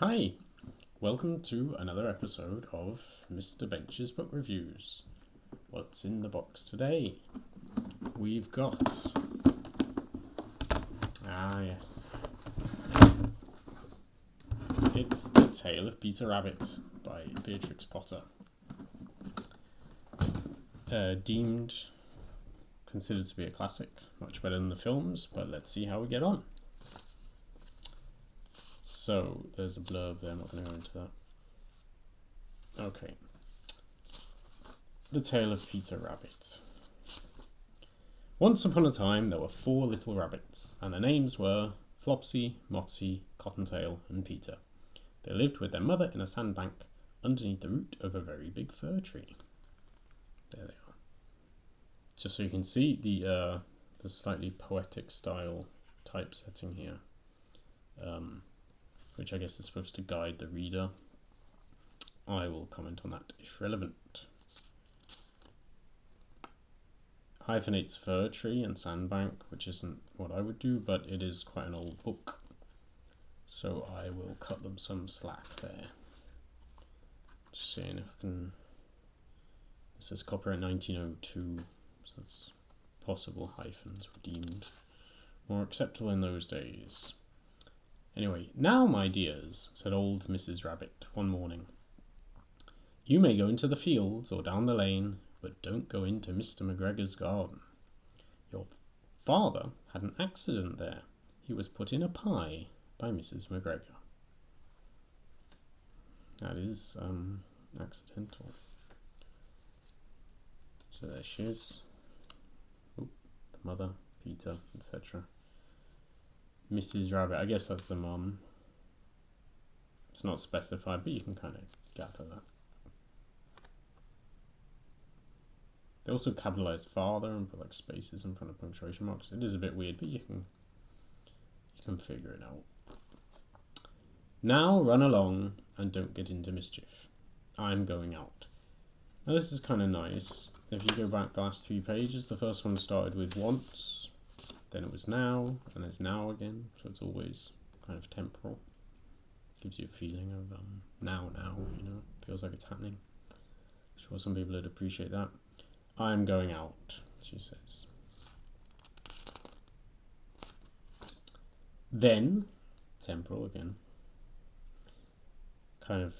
Hi, welcome to another episode of Mr. Bench's Book Reviews. What's in the box today? We've got... yes. It's The Tale of Peter Rabbit by Beatrix Potter. Considered to be a classic, much better than the films, but let's see how we get on. So, there's a blurb there, I'm not going to go into that. Okay. The Tale of Peter Rabbit. Once upon a time there were 4 little rabbits, and their names were Flopsy, Mopsy, Cottontail, and Peter. They lived with their mother in a sandbank underneath the root of a very big fir tree. There they are. Just so you can see the slightly poetic style typesetting here. Which I guess is supposed to guide the reader. I will comment on that if relevant. Hyphenates fir tree and sandbank, which isn't what I would do, but it is quite an old book. So I will cut them some slack there. Just seeing if I can... This says copyright 1902, so that's possible hyphens were deemed more acceptable in those days. Anyway, now, my dears, said old Mrs. Rabbit one morning, you may go into the fields or down the lane, but don't go into Mr. McGregor's garden. Your father had an accident there. He was put in a pie by Mrs. McGregor. That is accidental. So there she is. Oop, the mother, Peter, etc. Mrs. Rabbit, I guess that's the mum. It's not specified, but you can kind of gather that. They also capitalised father and put like spaces in front of punctuation marks. It is a bit weird, but you can figure it out. Now run along and don't get into mischief. I'm going out. Now this is kind of nice. If you go back the last 3 pages, the first one started with once. Then it was now, and there's now again, so it's always kind of temporal. Gives you a feeling of now, you know, feels like it's happening. I'm sure some people would appreciate that. I'm going out, she says. Then, temporal again, kind of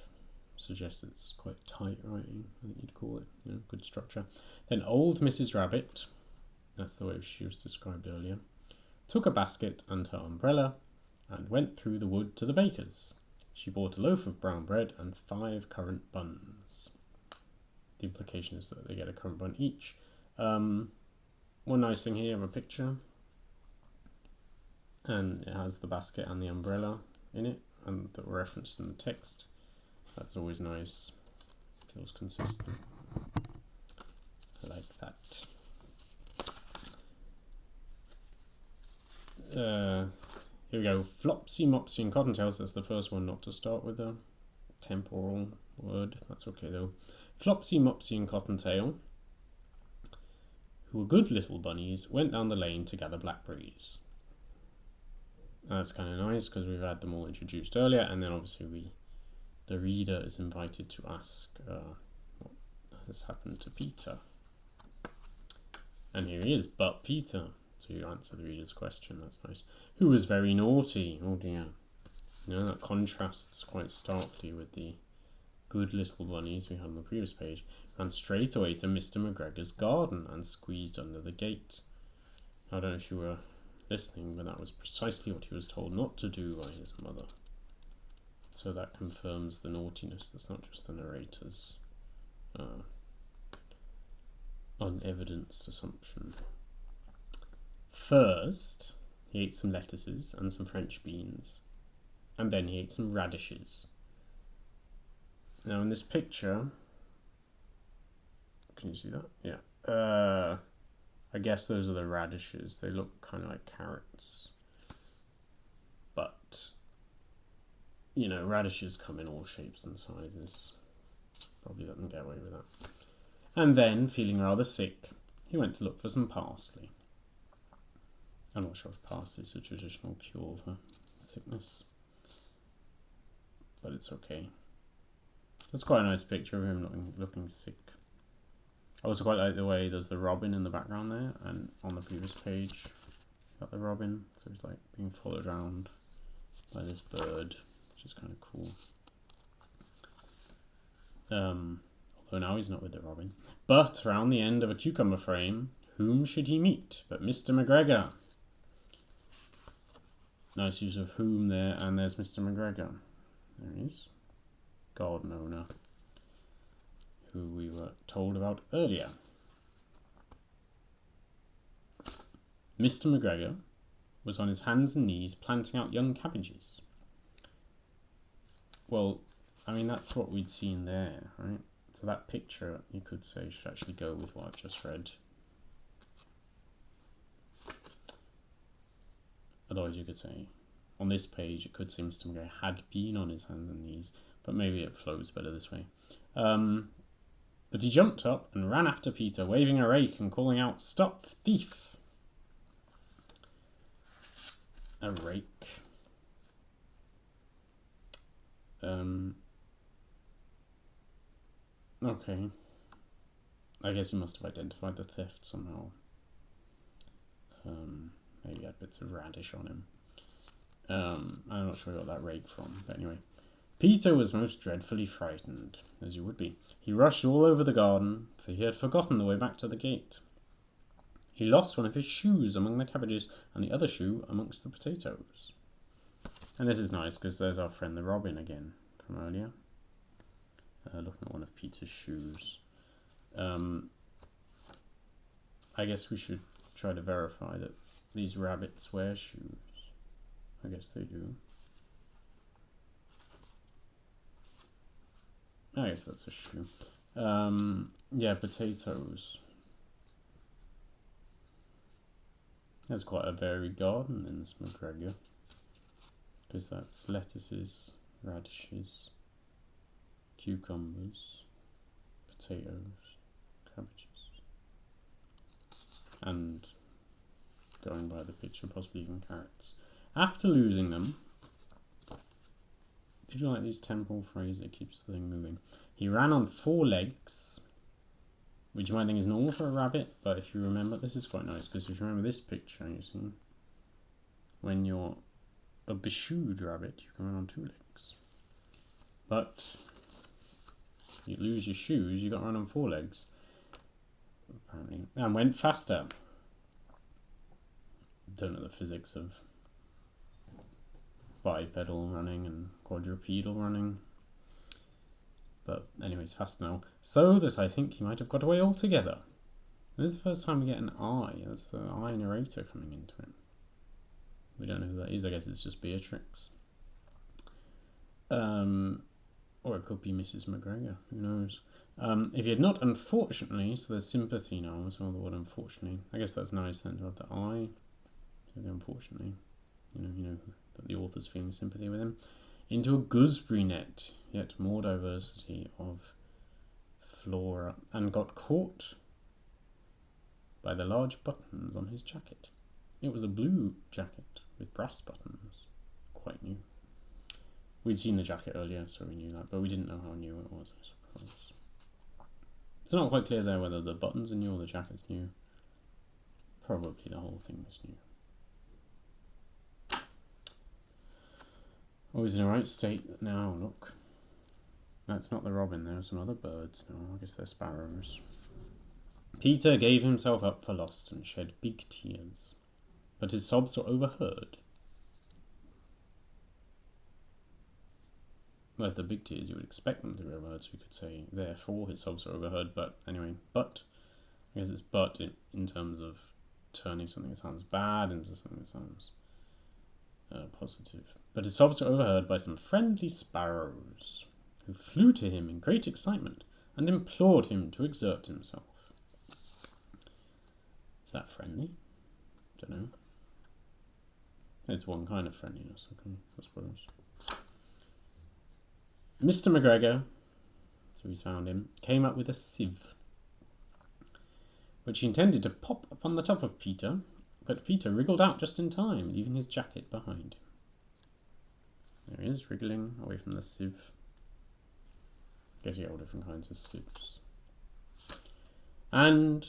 suggests it's quite tight writing, I think you'd call it, you know, good structure. Then old Mrs. Rabbit, that's the way she was described earlier, took a basket and her umbrella and went through the wood to the baker's. She bought a loaf of brown bread and 5 currant buns. The implication is that they get a currant bun each. One nice thing here, you have a picture and it has the basket and the umbrella in it and that were referenced in the text. That's always nice. Feels consistent. I like that. Here we go. Flopsy, Mopsy, and Cottontails. That's the first one not to start with a temporal word. That's okay though. Flopsy, Mopsy, and Cottontail, who were good little bunnies, went down the lane to gather blackberries. That's kind of nice because we've had them all introduced earlier, and then obviously the reader is invited to ask what has happened to Peter. And here he is, but Peter. To answer the reader's question, that's nice. Who was very naughty? Oh dear. You know, that contrasts quite starkly with the good little bunnies we had on the previous page. Ran straight away to Mr. McGregor's garden and squeezed under the gate. I don't know if you were listening, but that was precisely what he was told not to do by his mother. So that confirms the naughtiness. That's not just the narrator's unevidenced assumption. First, he ate some lettuces and some French beans, and then he ate some radishes. Now in this picture, can you see that? Yeah. I guess those are the radishes. They look kind of like carrots. But, you know, radishes come in all shapes and sizes. Probably let them get away with that. And then, feeling rather sick, he went to look for some parsley. I'm not sure if parsley is a traditional cure for sickness. but it's okay. That's quite a nice picture of him looking sick. I also quite like the way there's the robin in the background there, and on the previous page, got the robin, so he's like being followed around by this bird, which is kind of cool. Although now he's not with the robin. But around the end of a cucumber frame, whom should he meet but Mr. McGregor? Nice use of whom there, and there's Mr. McGregor. There he is. Garden owner, who we were told about earlier. Mr. McGregor was on his hands and knees planting out young cabbages. Well, I mean, that's what we'd seen there, right? So that picture, you could say, should actually go with what I've just read. Otherwise, you could say, on this page, it could say Mr. McGregor had been on his hands and knees, but maybe it flows better this way. But he jumped up and ran after Peter, waving a rake and calling out, "Stop, thief!" A rake. Okay. I guess he must have identified the theft somehow. Maybe he had bits of radish on him. I'm not sure where he got that rake from, but anyway. Peter was most dreadfully frightened, as you would be. He rushed all over the garden, for he had forgotten the way back to the gate. He lost one of his shoes among the cabbages, and the other shoe amongst the potatoes. And this is nice, because there's our friend the robin again, from earlier. Looking at one of Peter's shoes. I guess we should try to verify that these rabbits wear shoes. I guess they do. I guess that's a shoe. Yeah, potatoes. There's quite a varied garden in this McGregor. Because that's lettuces, radishes, cucumbers, potatoes, cabbages. And, going by the picture, possibly even carrots. After losing them, did you like these temporal phrases? It keeps the thing moving. He ran on 4 legs, which you might think is normal for a rabbit, but if you remember, this is quite nice, because if you remember this picture, you see, when you're a beshoed rabbit, you can run on 2 legs. But you lose your shoes, you got to run on 4 legs, apparently, and went faster. Don't know the physics of bipedal running and quadrupedal running, but anyways, fast now, so that I think he might have got away altogether. This is the first time we get an I. That's the I narrator coming into it. We don't know who that is. I guess it's just Beatrix, or it could be Mrs. McGregor, who knows. If he had not, unfortunately, so there's sympathy now as well, the word unfortunately. I guess that's nice then to have the I, so the unfortunately, you know that the author's feeling sympathy with him, into a gooseberry net, yet more diversity of flora, and got caught by the large buttons on his jacket. It was a blue jacket with brass buttons, quite new. We'd seen the jacket earlier, so we knew that, but we didn't know how new it was, I suppose. It's not quite clear there whether the buttons are new or the jacket's new. Probably the whole thing was new. Oh, he's in a right state now, look. That's not the robin, there are some other birds now, I guess they're sparrows. Peter gave himself up for lost and shed big tears, but his sobs were overheard. Well, if they're big tears, you would expect them to be overheard, so you could say, therefore his sobs were overheard, but anyway, but, I guess it's but in terms of turning something that sounds bad into something that sounds positive. But his sobs were overheard by some friendly sparrows, who flew to him in great excitement and implored him to exert himself. Is that friendly? Don't know. It's one kind of friendliness, okay, I suppose. Mr. McGregor, so he's found him, came up with a sieve, which he intended to pop upon the top of Peter, but Peter wriggled out just in time, leaving his jacket behind him. There he is, wriggling away from the sieve. Guess you get all different kinds of sieves. And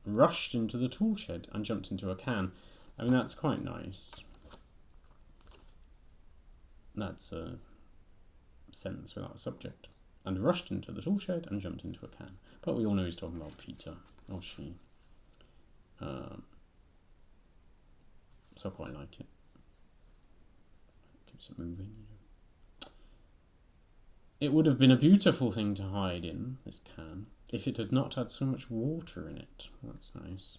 rushed into the tool shed and jumped into a can. I mean, that's quite nice. That's a sentence without a subject. And rushed into the tool shed and jumped into a can. But we all know he's talking about Peter, or she. So I quite like it. Keeps it moving, you know. It would have been a beautiful thing to hide in, this can, if it had not had so much water in it. That's nice.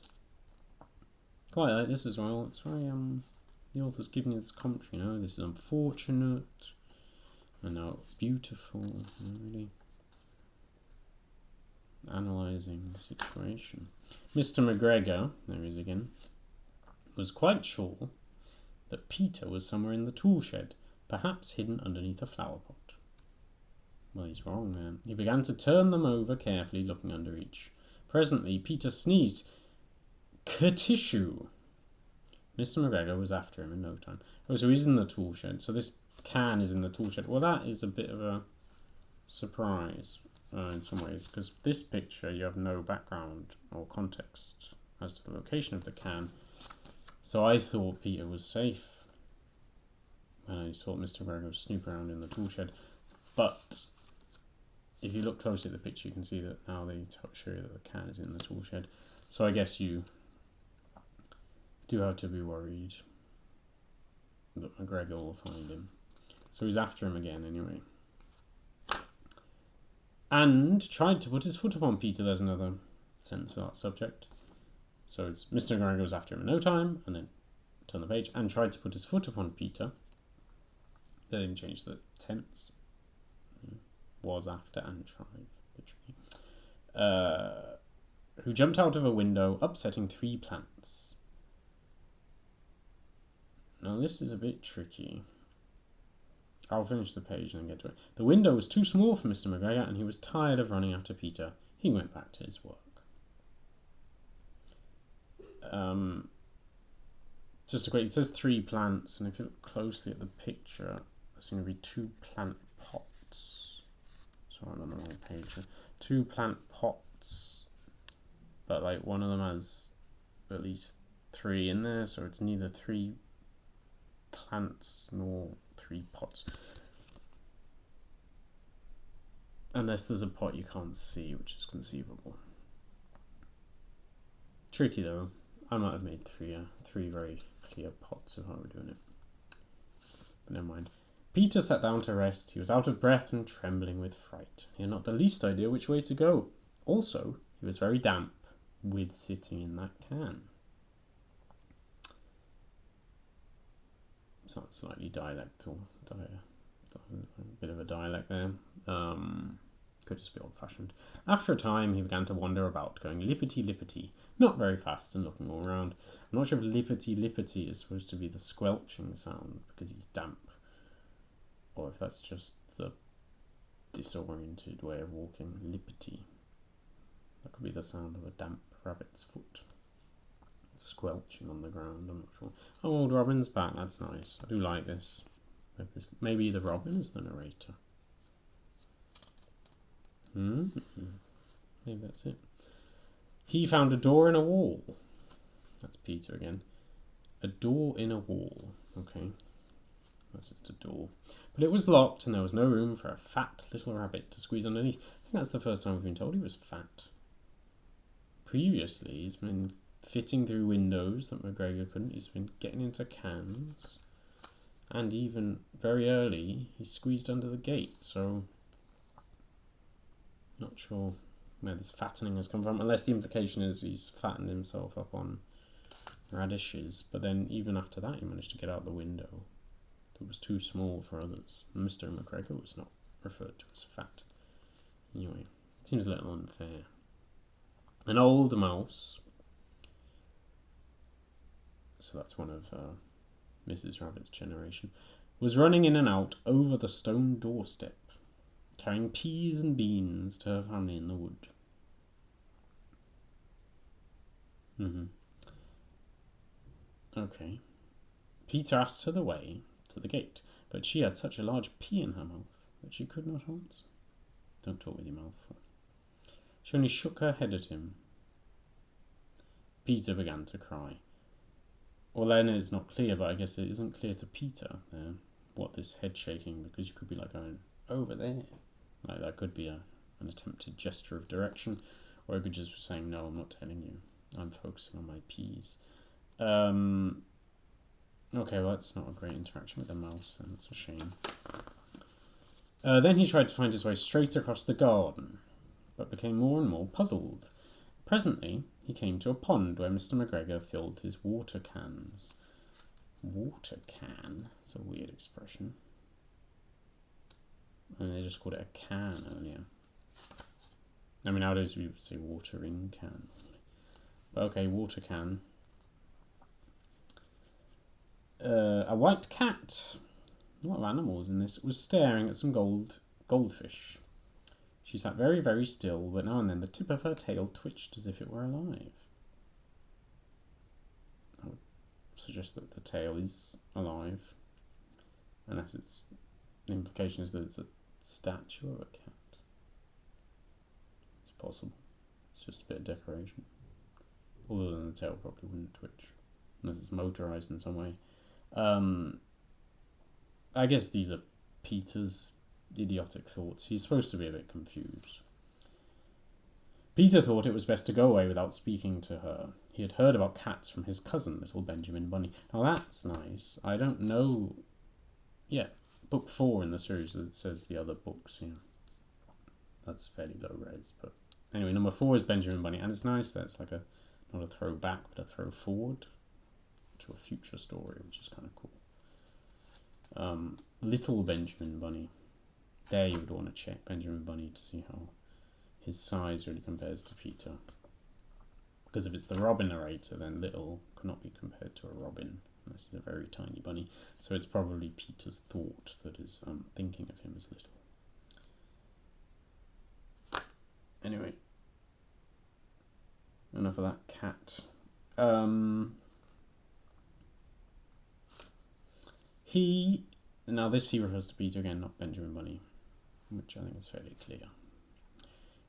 Quite like this as well. It's very, the author's giving you this commentary, you know, this is unfortunate, and now beautiful, you know, really analysing the situation. Mr. McGregor, there he is again, was quite sure that Peter was somewhere in the tool shed, perhaps hidden underneath a flower pot. Well, he's wrong there. He began to turn them over carefully, looking under each. Presently, Peter sneezed. Kertissue! Mr. McGregor was after him in no time. Oh, so he's in the tool shed. So this can is in the tool shed. Well, that is a bit of a surprise in some ways, because this picture you have no background or context as to the location of the can. So I thought Peter was safe, and I thought Mr. McGregor was snooping around in the tool shed. But if you look closely at the picture, you can see that now they show you that the can is in the tool shed. So I guess you do have to be worried that McGregor will find him. So he's after him again anyway. And tried to put his foot upon Peter. There's another sentence without subject. So it's Mr. McGregor was after him in no time, and then turn the page, and tried to put his foot upon Peter. They didn't change the tense. Was after and tried. Who jumped out of a window, upsetting 3 plants. Now this is a bit tricky. I'll finish the page and then get to it. The window was too small for Mr. McGregor, and he was tired of running after Peter. He went back to his work. Just a quick, it says 3 plants, and if you look closely at the picture, there's going to be 2 plant pots. Sorry, I'm on the wrong page. 2 plant pots, but like one of them has at least 3 in there, so it's neither 3 plants nor 3 pots. Unless there's a pot you can't see, which is conceivable. Tricky though. I might have made 3 very clear pots if I were doing it. But never mind. Peter sat down to rest. He was out of breath and trembling with fright. He had not the least idea which way to go. Also, he was very damp with sitting in that can. Sounds slightly dialectal. A bit of a dialect there. Could just be old-fashioned. After a time, he began to wander about, going lippity-lippity, not very fast and looking all round. I'm not sure if lippity-lippity is supposed to be the squelching sound because he's damp, or if that's just the disoriented way of walking. Lippity. That could be the sound of a damp rabbit's foot. Squelching on the ground, I'm not sure. Oh, old Robin's back, that's nice. I do like this. Maybe the Robin is the narrator. Maybe that's it. He found a door in a wall. That's Peter again. A door in a wall. Okay. That's just a door. But it was locked and there was no room for a fat little rabbit to squeeze underneath. I think that's the first time we've been told he was fat. Previously, he's been fitting through windows that McGregor couldn't. He's been getting into cans. And even very early, he squeezed under the gate. So, not sure where this fattening has come from. Unless the implication is he's fattened himself up on radishes. But then even after that, he managed to get out the window. That was too small for others. Mr. McGregor was not referred to as fat. Anyway, it seems a little unfair. An old mouse. So that's one of Mrs. Rabbit's generation. Was running in and out over the stone doorstep, carrying peas and beans to her family in the wood. Okay. Peter asked her the way to to the gate, but she had such a large P in her mouth that she could not answer. Don't talk with your mouth full. She only shook her head at him. Peter began to cry. Well, then it's not clear, but I guess it isn't clear to Peter there what this head shaking, because you could be like going over there. Like that could be an attempted gesture of direction, or it could just be saying, no, I'm not telling you. I'm focusing on my P's. Okay, well, that's not a great interaction with the mouse, then. That's a shame. Then he tried to find his way straight across the garden, but became more and more puzzled. Presently, he came to a pond where Mr. McGregor filled his water cans. Water can? That's a weird expression. And they just called it a can earlier. I mean, nowadays we would say watering can. But okay, water can. A white cat, a lot of animals in this, was staring at some goldfish. She sat very, very still, but now and then the tip of her tail twitched as if it were alive. I would suggest that the tail is alive, unless the implication is that it's a statue of a cat. It's possible. It's just a bit of decoration. Other than the tail probably wouldn't twitch, unless it's motorized in some way. I guess these are Peter's idiotic thoughts. He's supposed to be a bit confused. Peter thought it was best to go away without speaking to her. He had heard about cats from his cousin, little Benjamin Bunny. Now that's nice. I don't know... Yeah, book 4 in the series that says the other books, yeah. That's fairly low res, but... Anyway, number 4 is Benjamin Bunny, and it's nice that it's like not a throwback, but a throw forward to a future story, which is kind of cool. Little Benjamin Bunny. There you would want to check Benjamin Bunny to see how his size really compares to Peter. Because if it's the Robin narrator, then little cannot be compared to a Robin, unless he's a very tiny bunny. So it's probably Peter's thought that is thinking of him as little. Anyway, enough of that cat. Now this he refers to Peter again, not Benjamin Bunny, which I think is fairly clear.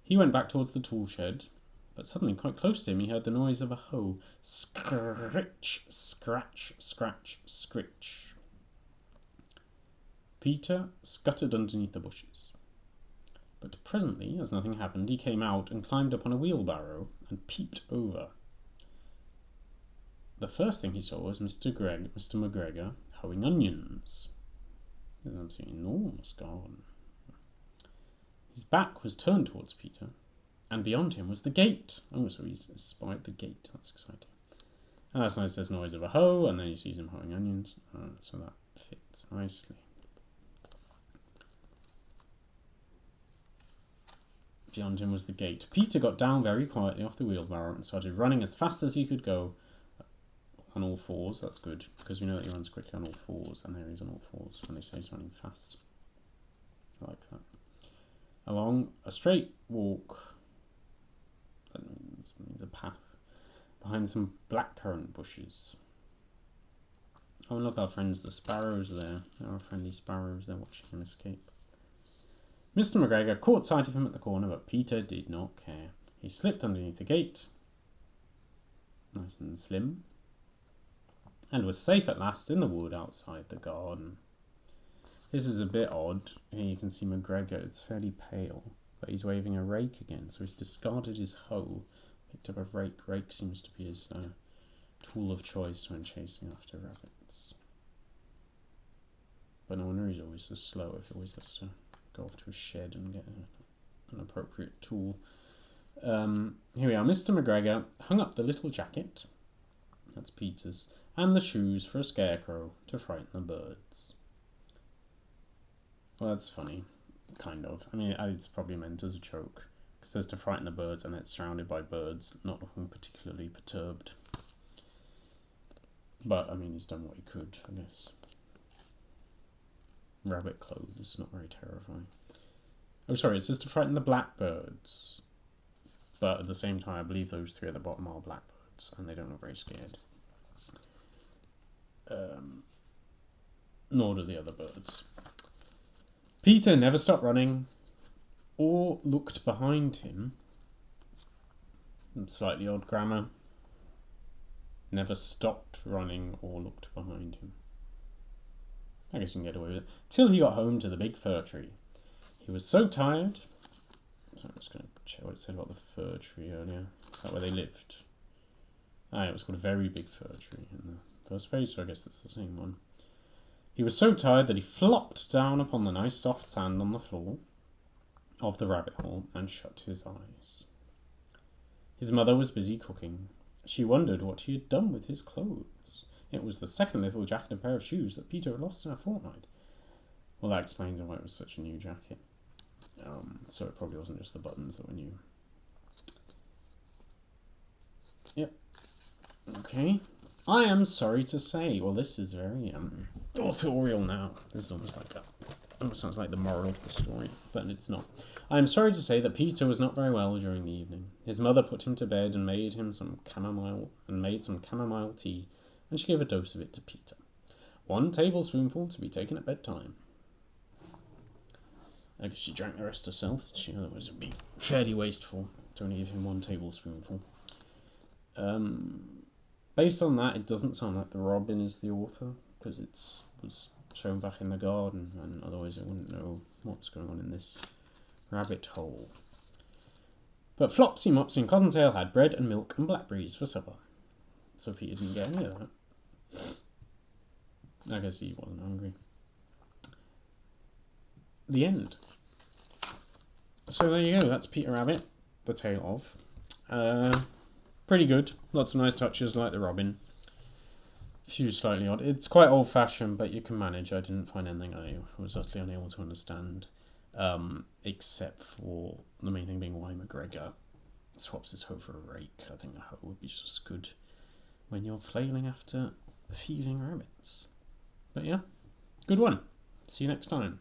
He went back towards the tool shed, but suddenly, quite close to him, he heard the noise of a hoe. Scritch, scratch, scratch, scritch. Peter scuttered underneath the bushes. But presently, as nothing happened, he came out and climbed up on a wheelbarrow and peeped over. The first thing he saw was Mr. McGregor hoeing onions. There's an enormous garden. His back was turned towards Peter, and beyond him was the gate. Oh, so he's spied the gate. That's exciting. And that's nice. There's noise of a hoe, and then he sees him hoeing onions. So that fits nicely. Beyond him was the gate. Peter got down very quietly off the wheelbarrow and started running as fast as he could go. On all fours, that's good, because we know that he runs quickly on all fours, and there he is on all fours when they say he's running fast. I like that. Along a straight walk, that means a path, behind some blackcurrant bushes. Oh, and look, our friends, the sparrows are there. There are friendly sparrows, they're watching him escape. Mr. McGregor caught sight of him at the corner, but Peter did not care. He slipped underneath the gate, nice and slim, and was safe at last in the wood outside the garden. This is a bit odd. Here you can see McGregor, it's fairly pale, but he's waving a rake again, so he's discarded his hoe, picked up a rake. Rake seems to be his tool of choice when chasing after rabbits. But no wonder he's always so slow, if he always has to go off to a shed and get an appropriate tool. Here we are. Mr. McGregor hung up the little jacket, that's Peter's, and the shoes for a scarecrow to frighten the birds. Well, that's funny, kind of. I mean, it's probably meant as a joke, because it says to frighten the birds, and it's surrounded by birds, not looking particularly perturbed. But, I mean, he's done what he could, I guess. Rabbit clothes, not very terrifying. Oh, sorry, it says to frighten the blackbirds. But at the same time, I believe those three at the bottom are blackbirds, and they don't look very scared. nor do the other birds. Peter never stopped running or looked behind him. Slightly odd grammar. Never stopped running or looked behind him. I guess you can get away with it. Till he got home to the big fir tree. He was so tired. So I'm just going to check what it said about the fir tree earlier. Is that where they lived? It was called a very big fir tree in the first page, so I guess that's the same one. He was so tired that he flopped down upon the nice soft sand on the floor of the rabbit hole and shut his eyes. His mother was busy cooking. She wondered what he had done with his clothes. It was the second little jacket and pair of shoes that Peter had lost in a fortnight. Well, that explains why it was such a new jacket. So it probably wasn't just the buttons that were new. Yep. Okay. I am sorry to say. Well, this is very authorial now. This is almost like almost sounds like the moral of the story, but it's not. I am sorry to say that Peter was not very well during the evening. His mother put him to bed and made some chamomile tea, and she gave a dose of it to Peter. 1 tablespoonful to be taken at bedtime. I guess she drank the rest herself. Otherwise, it would be fairly wasteful to only give him 1 tablespoonful. Based on that, it doesn't sound like the robin is the author, because it was shown back in the garden, and otherwise I wouldn't know what's going on in this rabbit hole. But Flopsy, Mopsy and Cottontail had bread and milk and blackberries for supper. So Peter didn't get any of that. I guess he wasn't hungry. The end. So there you go, that's Peter Rabbit, the tale of. Pretty good. Lots of nice touches like the robin. A few slightly odd. It's quite old-fashioned, but you can manage. I didn't find anything I was utterly unable to understand, except for the main thing being why McGregor swaps his hoe for a rake. I think a hoe would be just good when you're flailing after thieving rabbits. But yeah, good one. See you next time.